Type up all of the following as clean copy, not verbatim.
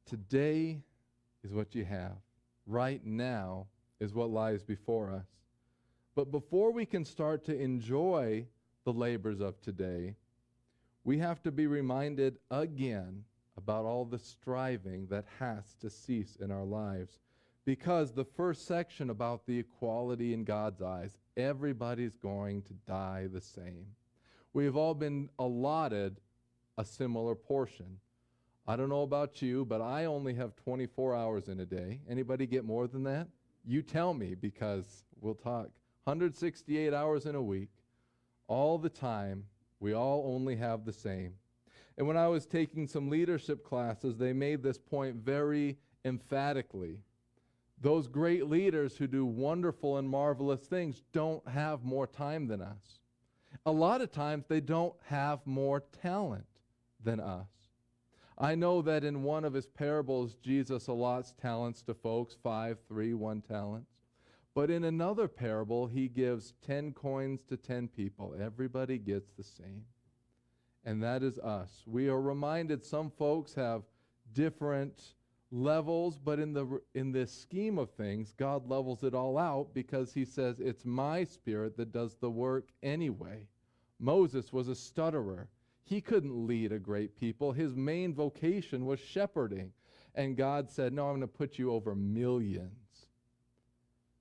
Today is what you have. Right now is what lies before us. But before we can start to enjoy the labors of today, we have to be reminded again about all the striving that has to cease in our lives. Because the first section about the equality in God's eyes, everybody's going to die the same. We have all been allotted a similar portion. I don't know about you, but I only have 24 hours in a day. Anybody get more than that? You tell me, because we'll talk. 168 hours in a week, all the time, we all only have the same. And when I was taking some leadership classes, they made this point very emphatically. Those great leaders who do wonderful and marvelous things don't have more time than us. A lot of times they don't have more talent than us. I know that in one of his parables, Jesus allots talents to folks, 5, 3, 1 talents. But in another parable, he gives 10 coins to 10 people. Everybody gets the same. And that is us. We are reminded some folks have different levels, but in this scheme of things, God levels it all out because he says, it's my Spirit that does the work anyway. Moses was a stutterer. He couldn't lead a great people. His main vocation was shepherding. And God said, no, I'm going to put you over millions.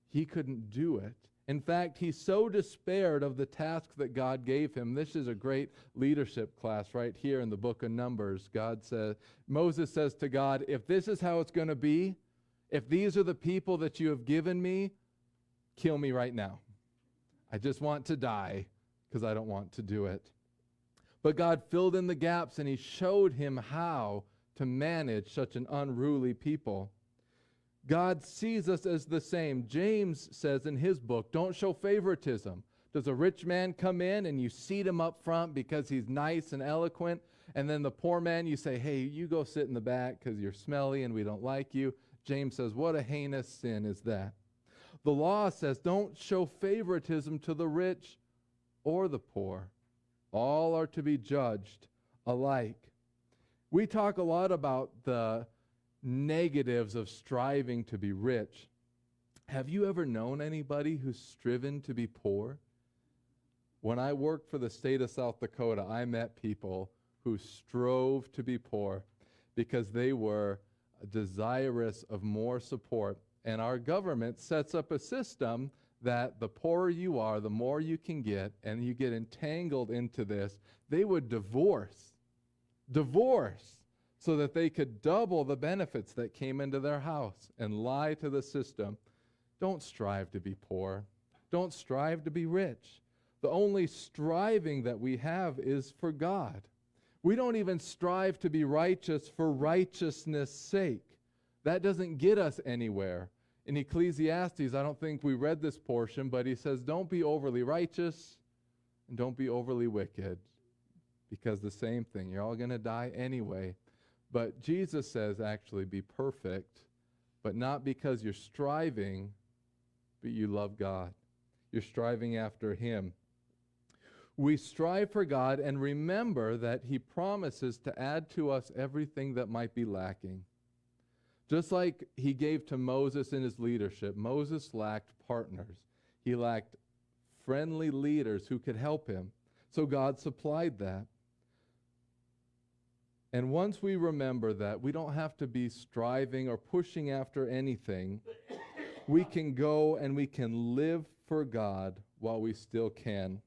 He couldn't do it. In fact, he so despaired of the task that God gave him. This is a great leadership class right here in the book of Numbers. Moses says to God, if this is how it's going to be, if these are the people that you have given me, kill me right now. I just want to die because I don't want to do it. But God filled in the gaps and he showed him how to manage such an unruly people. God sees us as the same. James says in his book, don't show favoritism. Does a rich man come in and you seat him up front because he's nice and eloquent, and then the poor man you say, hey, you go sit in the back because you're smelly and we don't like you? James says, what a heinous sin is that? The law says don't show favoritism to the rich or the poor. All are to be judged alike. We talk a lot about the negatives of striving to be rich. Have you ever known anybody who's striven to be poor? When I worked for the state of South Dakota, I met people who strove to be poor because they were desirous of more support. And our government sets up a system that the poorer you are, the more you can get, and you get entangled into this. They would divorce, so that they could double the benefits that came into their house and lie to the system. Don't strive to be poor. Don't strive to be rich. The only striving that we have is for God. We don't even strive to be righteous for righteousness' sake. That doesn't get us anywhere. In Ecclesiastes, I don't think we read this portion, but he says, don't be overly righteous and don't be overly wicked, because the same thing, you're all going to die anyway. But Jesus says, actually, be perfect, but not because you're striving, but you love God. You're striving after him. We strive for God and remember that he promises to add to us everything that might be lacking. Just like he gave to Moses in his leadership, Moses lacked partners. He lacked friendly leaders who could help him. So God supplied that. And once we remember that, we don't have to be striving or pushing after anything. We can go and we can live for God while we still can.